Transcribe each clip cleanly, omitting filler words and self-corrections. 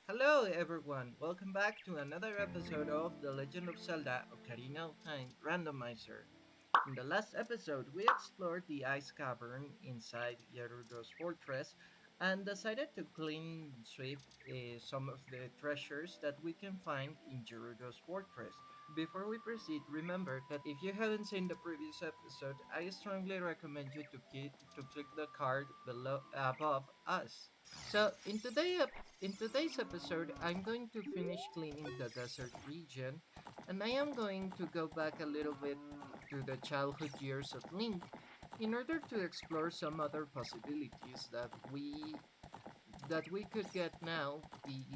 Hello everyone, welcome back to another episode of The Legend of Zelda Ocarina of Time Randomizer. In the last episode, we explored the ice cavern inside Gerudo's fortress and decided to clean and sweep some of the treasures that we can find in Gerudo's fortress. Before we proceed, remember that if you haven't seen the previous episode, I strongly recommend you to click the card below above us. In today's episode, I'm going to finish cleaning the desert region, and I am going to go back a little bit to the childhood years of Link in order to explore some other possibilities that we could get now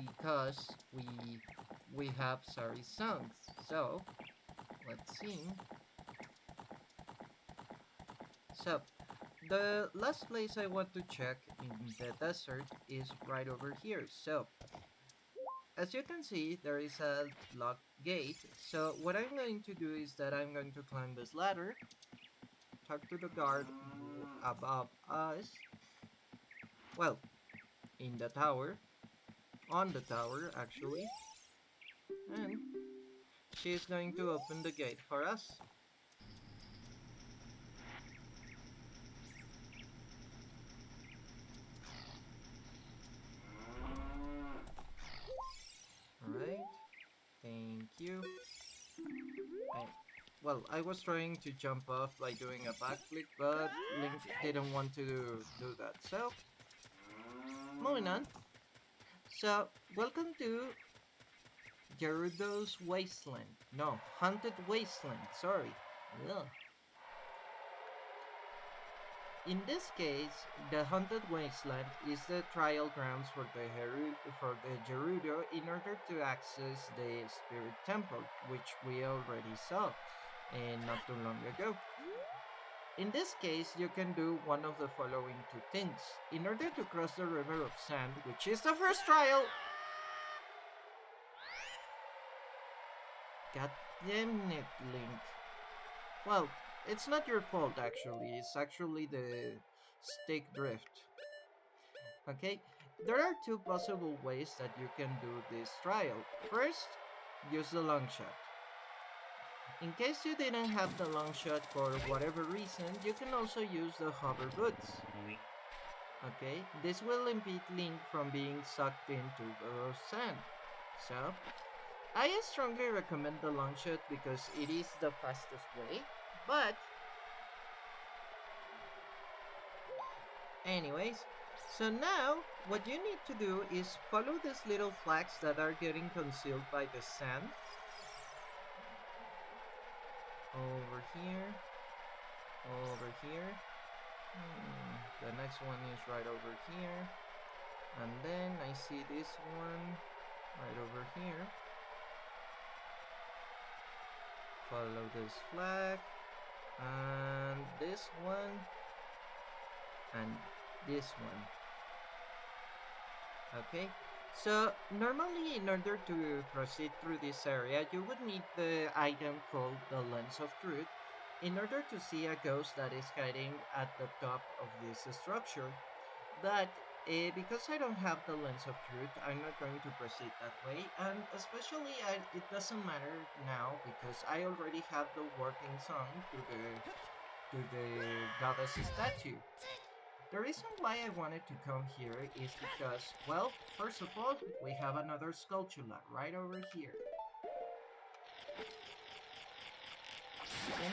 because we have sorry songs. So let's see. So the last place I want to check in the desert is right over here. So as you can see, there is a locked gate. So what I'm going to do is that I'm going to climb this ladder, talk to the guard above us. Well, in the tower, on the tower actually, and she is going to open the gate for us. Alright, thank you. I, well, I was trying to jump off by doing a backflip, but Link didn't want to do that. So, moving on. So, welcome to Gerudo's Wasteland. No, Haunted Wasteland, sorry. Ugh. In this case, the Haunted Wasteland is the trial grounds for the Gerudo in order to access the Spirit Temple, which we already saw not too long ago. In this case, you can do one of the following two things. In order to cross the River of Sand, which is the first trial... God damn it, Link. Well, it's not your fault actually, it's actually the stick drift. Okay, there are two possible ways that you can do this trial. First, use the long shot. In case you didn't have the long shot for whatever reason, you can also use the hover boots. Okay, this will impede Link from being sucked into the sand. So, I strongly recommend the long shot because it is the fastest way, but anyways, so now what you need to do is follow these little flags that are getting concealed by the sand. Over here, over here. The next one is right over here. And then I see this one right over here. Follow this flag. And this one. And this one. Okay, so normally in order to proceed through this area, you would need the item called the Lens of Truth in order to see a ghost that is hiding at the top of this structure. But because I don't have the Lens of Truth, I'm not going to proceed that way, and especially it doesn't matter now because I already have the working song to the goddess statue. The reason why I wanted to come here is because, well, first of all, we have another sculpture right over here. Okay.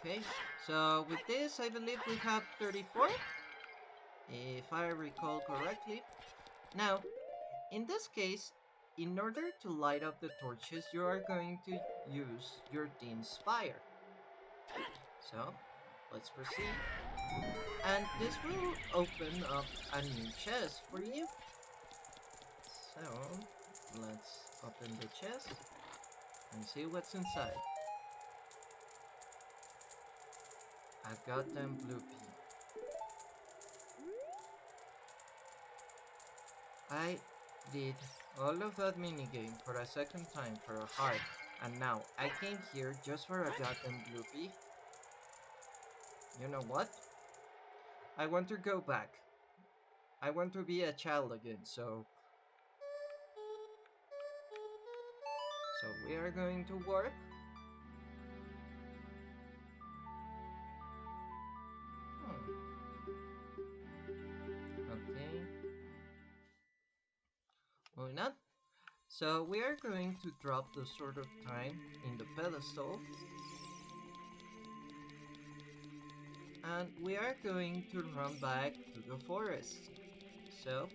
Okay, so with this, I believe we have 34, if I recall correctly. Now, in this case, in order to light up the torches, you are going to use your Dean Spire. So, let's proceed. And this will open up a new chest for you. So, let's open the chest and see what's inside. A goddamn blue pea. I did all of that minigame for a second time for a heart, and now I came here just for a goddamn blue pea. You know what? I want to go back. I want to be a child again, so we are going to warp. Hmm. Okay. Moving on. So we are going to drop the Sword of Time in the pedestal. And we are going to run back to the forest. So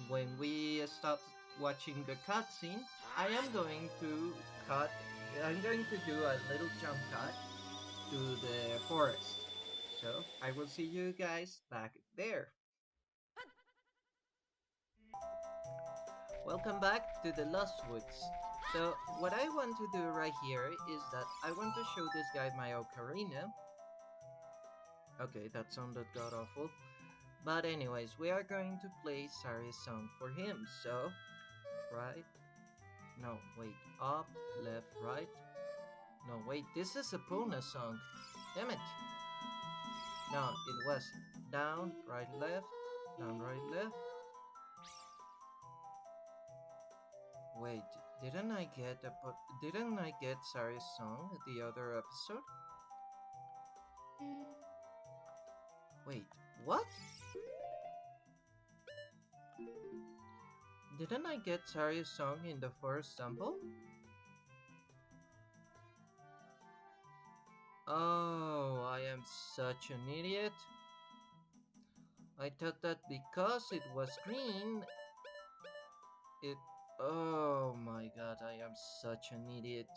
when we stop watching the cutscene, I am going to cut. I'm going to do a little jump cut to the forest. So I will see you guys back there. Welcome back to the Lost Woods. So what I want to do right here is that I want to show this guy my ocarina. Okay, that sounded god awful. But anyways, we are going to play Sari's song for him. So, right? No, wait. Up, left, right. No, wait. This is a Puna song. Damn it. No, it was down, right, left. Down, right, left. Wait, didn't I get Sari's song at the other episode? Wait, what? Didn't I get Sari's song in the first sample? Oh, I am such an idiot. I thought that because it was green, it... Oh my god, I am such an idiot.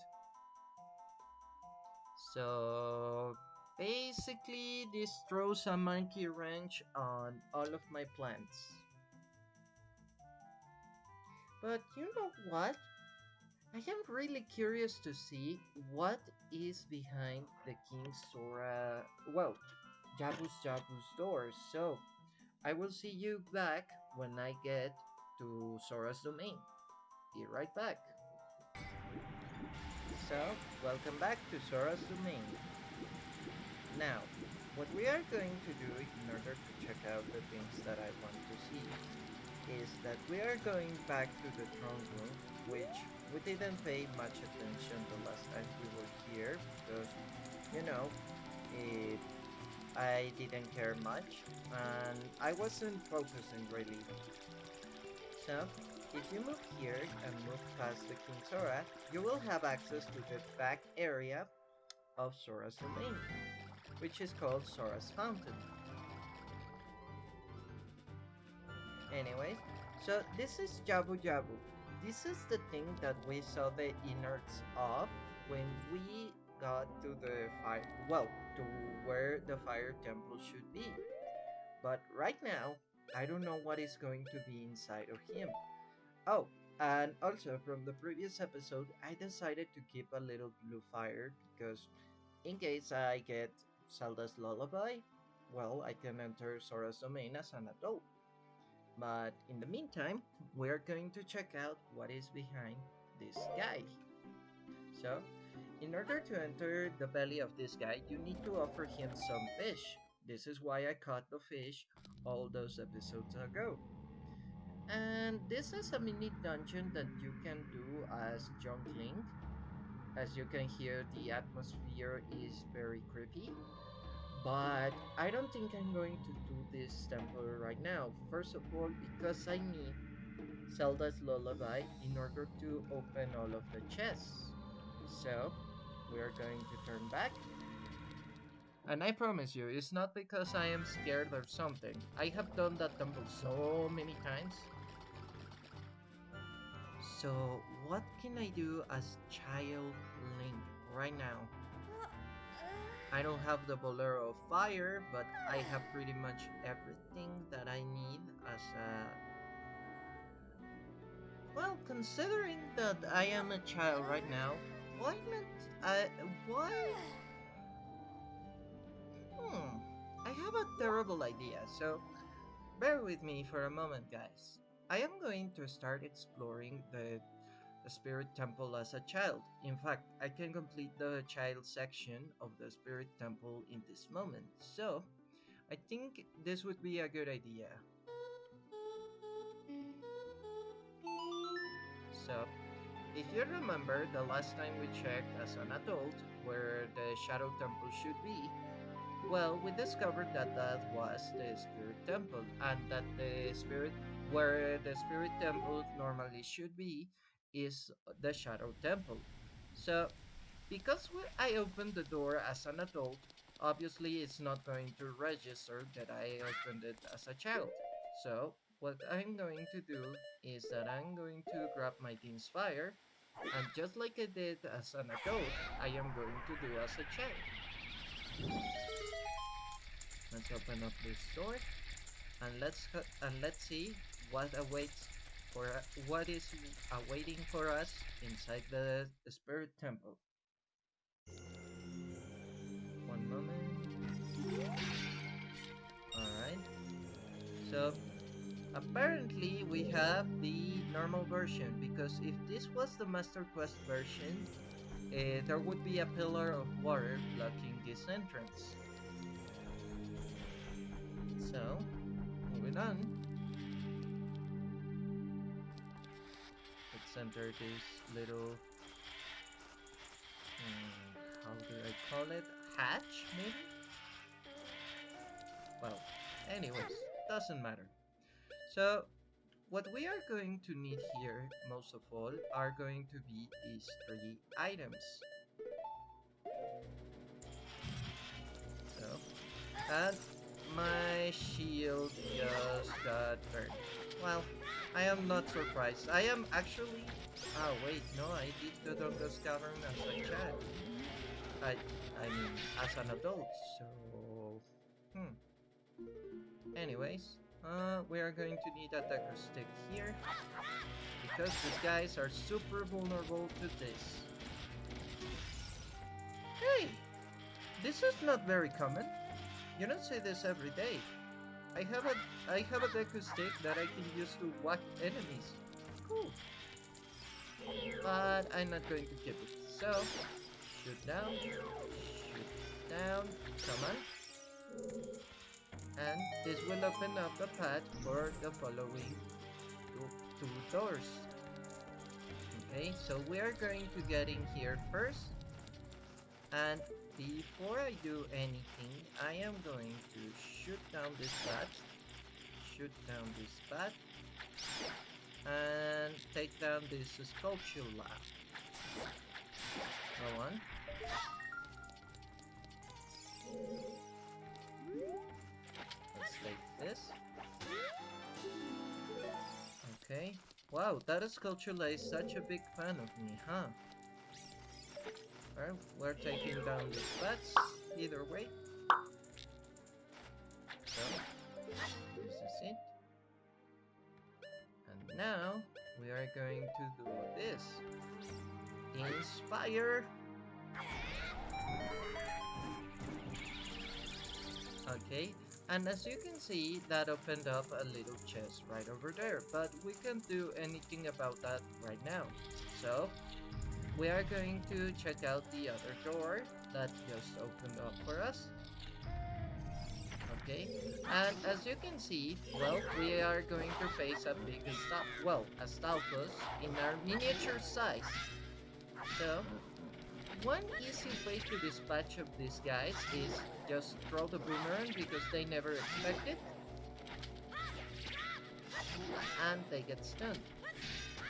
So... Basically, this throws a monkey wrench on all of my plans. But you know what? I am really curious to see what is behind the King Zora... Well, Jabu's doors. So, I will see you back when I get to Zora's domain. Be right back. So, welcome back to Zora's domain. Now, what we are going to do in order to check out the things that I want to see is that we are going back to the throne room, which we didn't pay much attention the last time we were here because, you know, it, I didn't care much and I wasn't focusing really. So, if you move here and move past the King Zora, you will have access to the back area of Zora's domain, which is called Zora's Fountain. Anyway, so this is Jabu. This is the thing that we saw the innards of when we got to the fire, well, to where the fire temple should be. But right now, I don't know what is going to be inside of him. Oh, and also from the previous episode, I decided to keep a little blue fire because in case I get Zelda's lullaby, well, I can enter Sora's domain as an adult. But in the meantime, we're going to check out what is behind this guy. So, in order to enter the belly of this guy, you need to offer him some fish. This is why I caught the fish all those episodes ago. And this is a mini dungeon that you can do as Young Link. As you can hear, the atmosphere is very creepy. But I don't think I'm going to do this temple right now. First of all, because I need Zelda's lullaby in order to open all of the chests. So, we are going to turn back. And I promise you, it's not because I am scared or something. I have done that temple so many times. So, what can I do as Child Link right now? I don't have the Bolero of Fire, but I have pretty much everything that I need as a... Well, considering that I am a child right now, why not... why... I have a terrible idea, so bear with me for a moment, guys. I am going to start exploring the the spirit temple as a child. In fact, I can complete the child section of the spirit temple in this moment. So, I think this would be a good idea. So, if you remember the last time we checked as an adult where the shadow temple should be, well, we discovered that that was the spirit temple, and that the spirit where the spirit temple normally should be is the shadow temple. So, because I opened the door as an adult, obviously it's not going to register that I opened it as a child. So, what I'm going to do is that I'm going to grab my Dean's Fire, and just like I did as an adult, I am going to do as a child. Let's open up this door and let's see what awaits for what is awaiting for us inside the spirit temple. One moment. All right. So apparently we have the normal version, because if this was the Master Quest version, there would be a pillar of water blocking this entrance. So, moving on. Let's enter this little, how do I call it? Hatch, maybe? Well, anyways, doesn't matter. So, what we are going to need here, most of all, are going to be these three items. So, and my shield just got burned. Well, I am not surprised. I am actually... Oh, wait, no, I did the Donga's Cavern as a child. I mean, as an adult, so... Anyways, we are going to need a Deku Stick here, because these guys are super vulnerable to this. Hey! This is not very common. You don't see this every day. I have a Deku Stick that I can use to whack enemies. Cool. But I'm not going to keep it. So, shoot down, come on. And this will open up the path for the following two doors. Okay, so we are going to get in here first. And before I do anything, I am going to shoot down this path. And take down this sculpture lab. Go on. Let's take this. Okay. Wow, that sculpture is such a big fan of me, huh? Alright, we're taking down these bats, either way. So, this is it. And now, we are going to do this. Inspire! Okay, and as you can see, that opened up a little chest right over there, but we can't do anything about that right now. So, we are going to check out the other door that just opened up for us. Okay, and as you can see, well, we are going to face a big Stalfos in our miniature size. So, one easy way to dispatch of these guys is just throw the boomerang, because they never expect it. And they get stunned.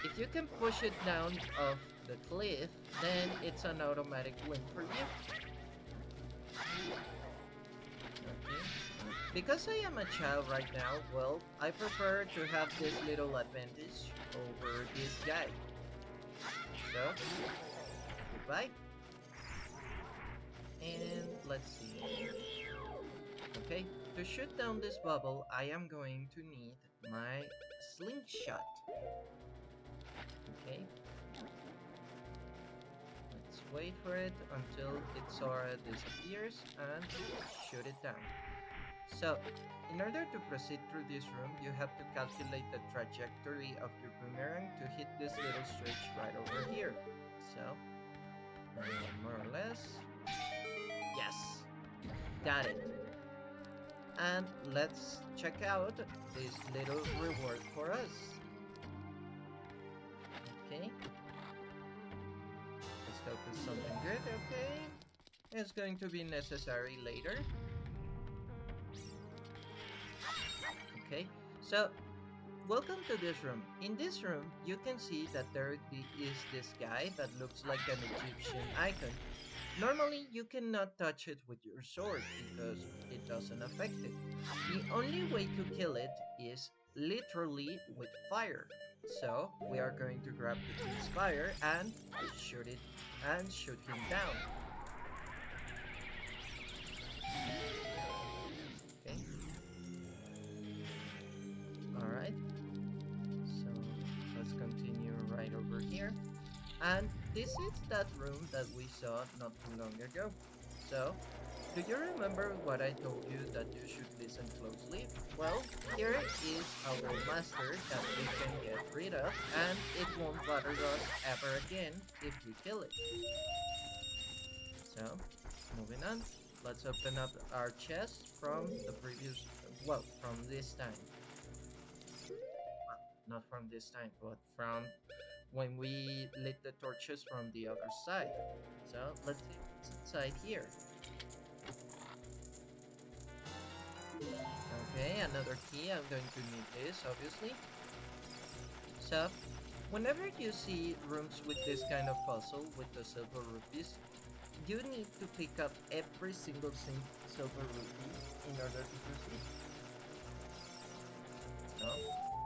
If you can push it down off the cliff, then it's an automatic win for you. Okay. Because I am a child right now, well, I prefer to have this little advantage over this guy. So, goodbye. And let's see. Okay, to shoot down this bubble, I am going to need my slingshot. Okay. Let's wait for it until its Zora disappears and shoot it down. So, in order to proceed through this room, you have to calculate the trajectory of your boomerang to hit this little switch right over here. So, more or less. Yes! Got it. And let's check out this little reward for us. Okay. Let's hope it's something good, okay? It's going to be necessary later. Okay, so welcome to this room. In this room, you can see that there is this guy that looks like an Egyptian icon. Normally, you cannot touch it with your sword because it doesn't affect it. The only way to kill it is literally with fire. So, we are going to grab the king's fire and shoot it and shoot him down. Okay. Alright. So, let's continue right over here. And this is that room that we saw not too long ago. So, do you remember what I told you that you should listen closely? Well, here is our master that we can get rid of, and it won't bother us ever again if we kill it. So, moving on, let's open up our chest from the previous, well, from this time. Well, not from this time, but from when we lit the torches from the other side. So let's see what's inside here. Okay, another key. I'm going to need this, obviously. So, whenever you see rooms with this kind of puzzle with the silver rupees, you need to pick up every single silver rupee in order to proceed. So,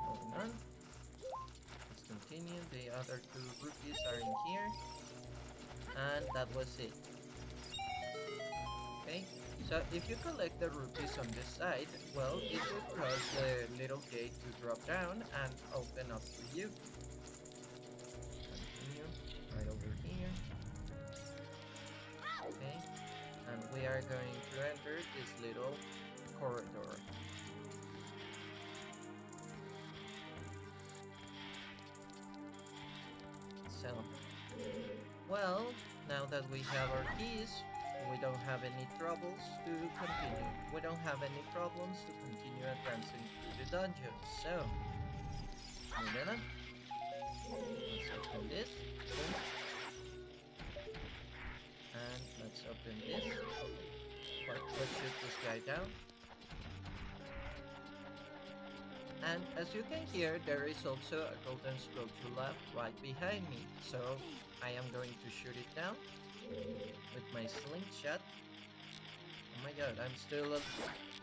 moving on. Continue. The other 2 rupees are in here, and that was it. Okay, so if you collect the rupees on this side, well, it will cause the little gate to drop down and open up for you. Continue right over here. Okay, and we are going to enter this little corridor. So, well, now that we have our keys, we don't have any troubles to continue. We don't have any problems to continue advancing through the dungeon. So, moving on. Let's open this. Boom. And let's open this. Let's shoot this guy down. And as you can hear, there is also a golden spatula right behind me. So I am going to shoot it down with my slingshot. Oh my god, I'm still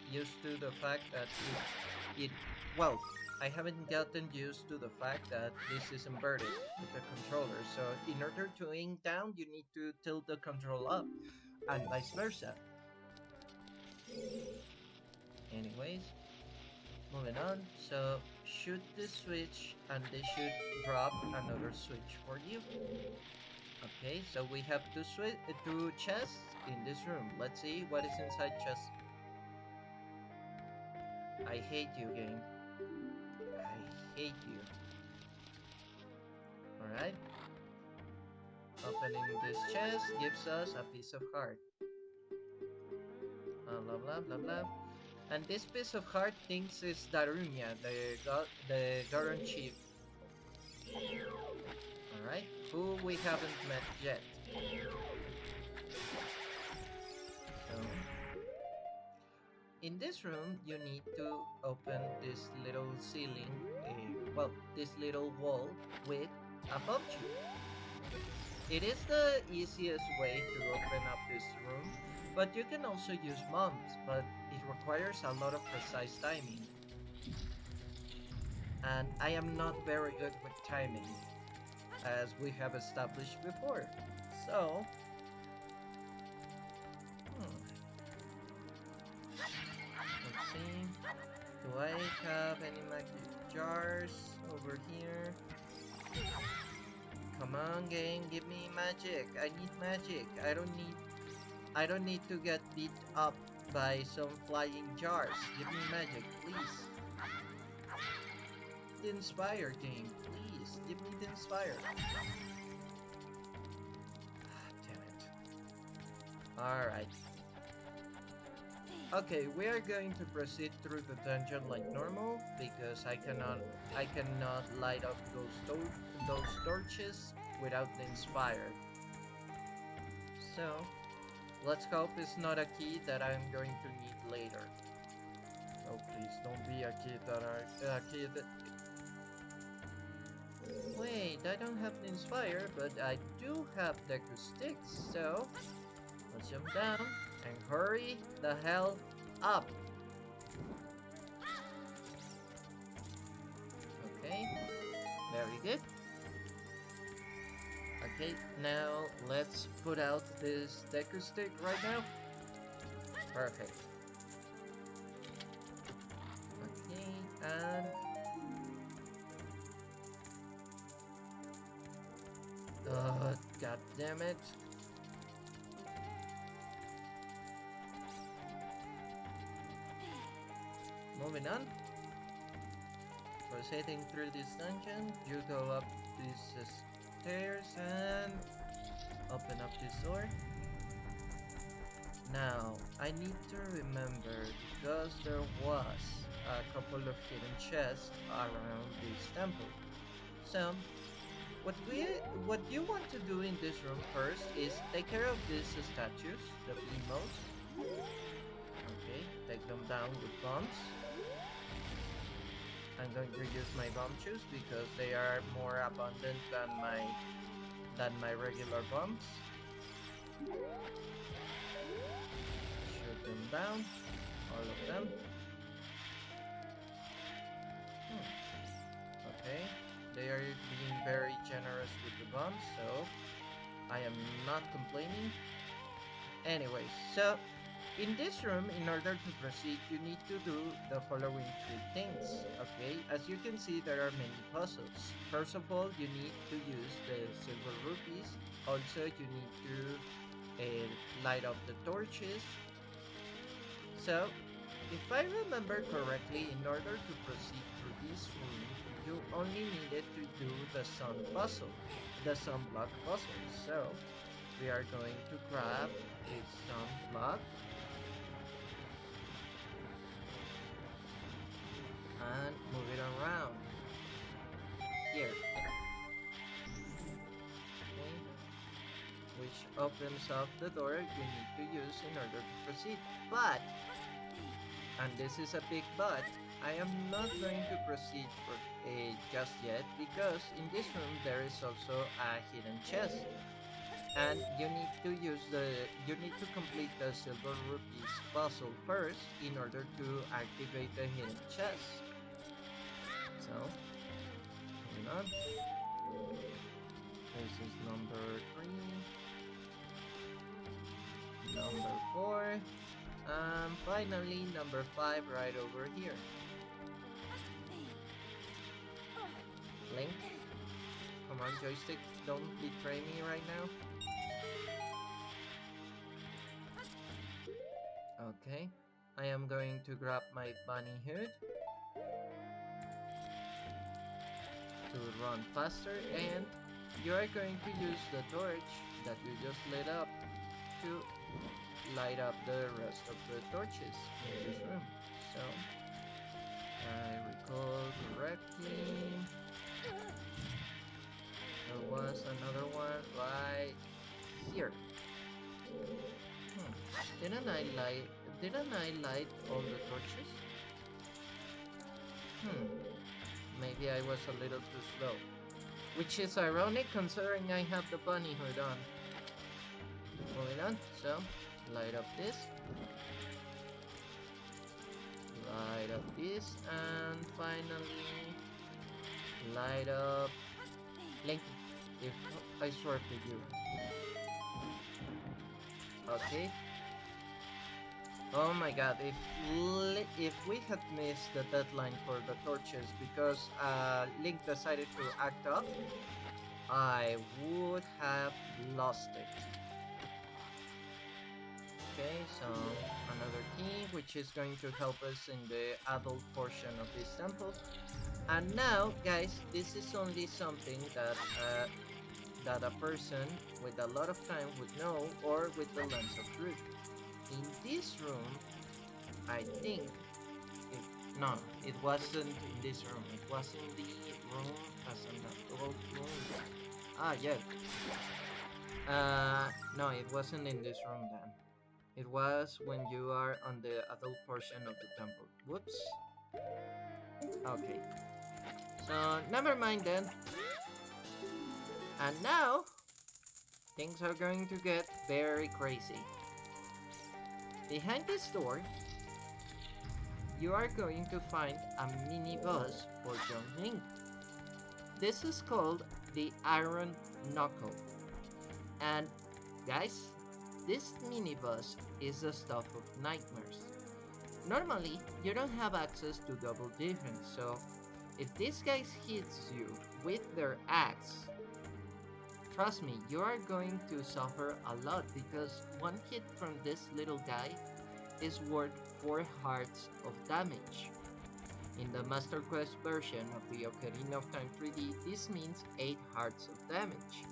used to the fact that well, I haven't gotten used to the fact that this is inverted with the controller. So in order to aim down, you need to tilt the control up and vice versa. Anyways. Moving on, so shoot this switch and they should drop another switch for you. Okay, so we have 2 chests in this room. Let's see what is inside chest. I hate you, game. I hate you. Alright. Opening this chest gives us a piece of heart. Blah blah blah blah. And this piece of heart thinks is Darunia, the Goron chief. Alright, who we haven't met yet. So, in this room, you need to open this little ceiling, well, this little wall with a bomb tube. It is the easiest way to open up this room. But you can also use bombs, but it requires a lot of precise timing. And I am not very good with timing, as we have established before. So, let's see. Do I have any magic jars over here? Come on, game, give me magic. I need magic. I don't need I don't need to get beat up by some flying jars. Give me magic, please. The Inspire game, please. Give me the Inspire. Damn it. Alright. Okay, we are going to proceed through the dungeon like normal because I cannot light up those torches without the Inspire. So, let's hope it's not a key that I'm going to need later. Oh, please don't be a key that Wait, I don't have the Inspire, but I do have the acoustics, so let's jump down and hurry the hell up. Okay, very good. Okay, now let's put out this deku stick right now. Perfect. Okay, and god damn it. Moving on. Proceeding through this dungeon, you go up these stairs and open up this door. Now, I need to remember because there was a couple of hidden chests around this temple. So, what you want to do in this room first is take care of these statues, the emos. Okay, take them down with bombs. I'm going to use my bomb shoes because they are more abundant than my regular bombs. Shoot them down, all of them. Okay, they are being very generous with the bombs, so I am not complaining. Anyways, so in this room, in order to proceed, you need to do the following 3 things, okay? As you can see, there are many puzzles. First of all, you need to use the silver rupees. Also, you need to light up the torches. So, if I remember correctly, in order to proceed through this room, you only needed to do the sun puzzle, the sun block puzzle. So, we are going to grab this sun block and move it around here, okay, which opens up the door we need to use in order to proceed. But, and this is a big but, I am not going to proceed just yet because in this room there is also a hidden chest, and you need to complete the silver rupees puzzle first in order to activate the hidden chest. So, moving on. This is number 3, number 4, and finally number 5 right over here. Link, come on joystick, don't betray me right now. Okay, I am going to grab my bunny hood to run faster, and you are going to use the torch that you just lit up to light up the rest of the torches in this room. So, I recall correctly, there was another one right here. Didn't I light all the torches? Maybe I was a little too slow. Which is ironic considering I have the bunny hood on. Moving on, so light up this. Light up this, and finally light up Link, if I sword to you. Okay. Oh my god, if we had missed the deadline for the torches because Link decided to act up, I would have lost it. Okay, so another key, which is going to help us in the adult portion of this temple. And now, guys, this is only something that a person with a lot of time would know, or with the lens of truth. In this room, I think it, no, it wasn't in this room. It was in the room as an adult room. Ah, yeah. No, it wasn't in this room then. It was when you are on the adult portion of the temple. Whoops. Okay. So, never mind then. And now, things are going to get very crazy. Behind this door, you are going to find a mini boss for Young Link. This is called the Iron Knuckle. And guys, this mini boss is the stuff of nightmares. Normally, you don't have access to double defense, so if this guy hits you with their axe, trust me, you are going to suffer a lot, because one hit from this little guy is worth 4 hearts of damage. In the Master Quest version of the Ocarina of Time 3D, this means 8 hearts of damage.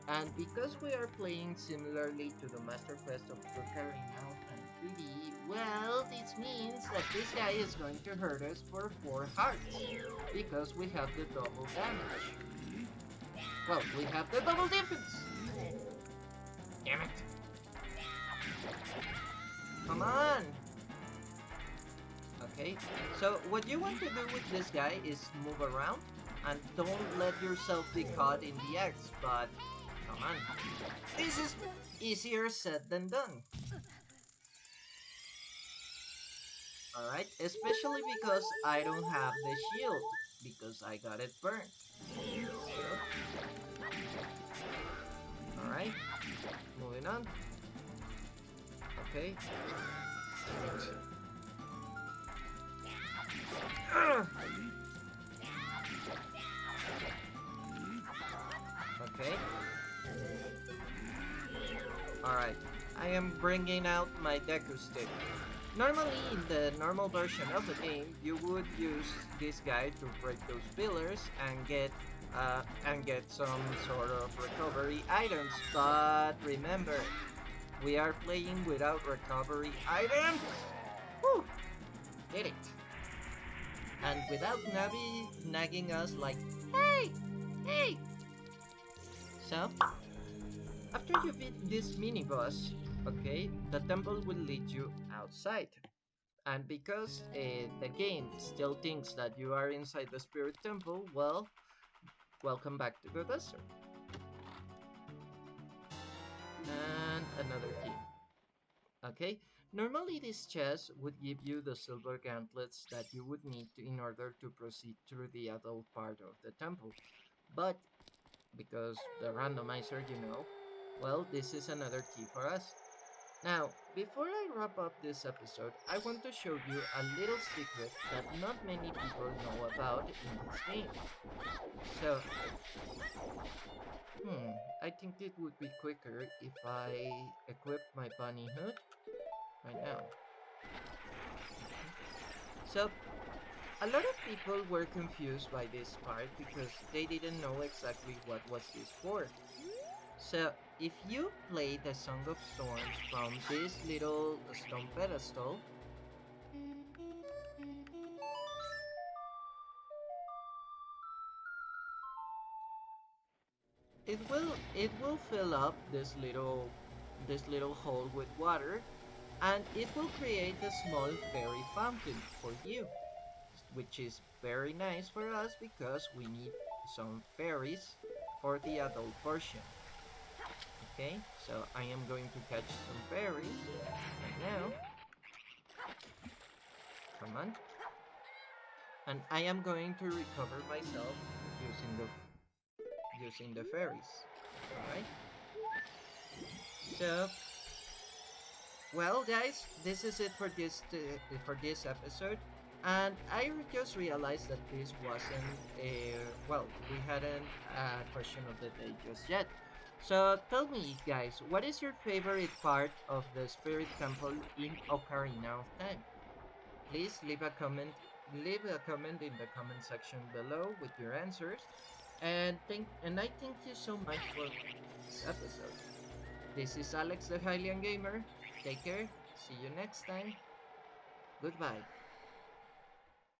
And because we are playing similarly to the Master Quest of Ocarina of Time 3D, well, this means that this guy is going to hurt us for 4 hearts, because we have the double damage. Well, we have the double defense! Damn it! Come on! Okay, so what you want to do with this guy is move around, and don't let yourself be caught in the axe, but come on. This is easier said than done. Alright, especially because I don't have the shield, because I got it burnt. Alright, moving on. Okay. Okay. Alright, I am bringing out my Deku stick. Normally, in the normal version of the game, you would use this guy to break those pillars and get some sort of recovery items. But remember, we are playing without recovery items. Whew! Did it. And without Navi nagging us like, hey, hey. So, after you beat this mini boss, okay, the temple will lead you outside. And because the game still thinks that you are inside the spirit temple, well, welcome back to the desert. And another key. Okay, normally this chest would give you the silver gauntlets that you would need in order to proceed through the adult part of the temple. But because the randomizer, you know, well, this is another key for us. Now, before I wrap up this episode, I want to show you a little secret that not many people know about in this game. So, I think it would be quicker if I equip my bunny hood right now. So, a lot of people were confused by this part because they didn't know exactly what was this for. So, if you play the Song of Storms from this little stone pedestal, it will fill up this little hole with water, and it will create a small fairy fountain for you, which is very nice for us because we need some fairies for the adult portion. Okay, so I am going to catch some fairies right now. Come on. And I am going to recover myself using the fairies. Alright. So, well guys, this is it for this episode. And I just realized that this wasn't well, we hadn't a question of the day just yet. So tell me, guys, what is your favorite part of the Spirit Temple in Ocarina of Time? Please leave a comment in the comment section below with your answers. And I thank you so much for watching this episode. This is Alex the Hylian Gamer. Take care. See you next time. Goodbye.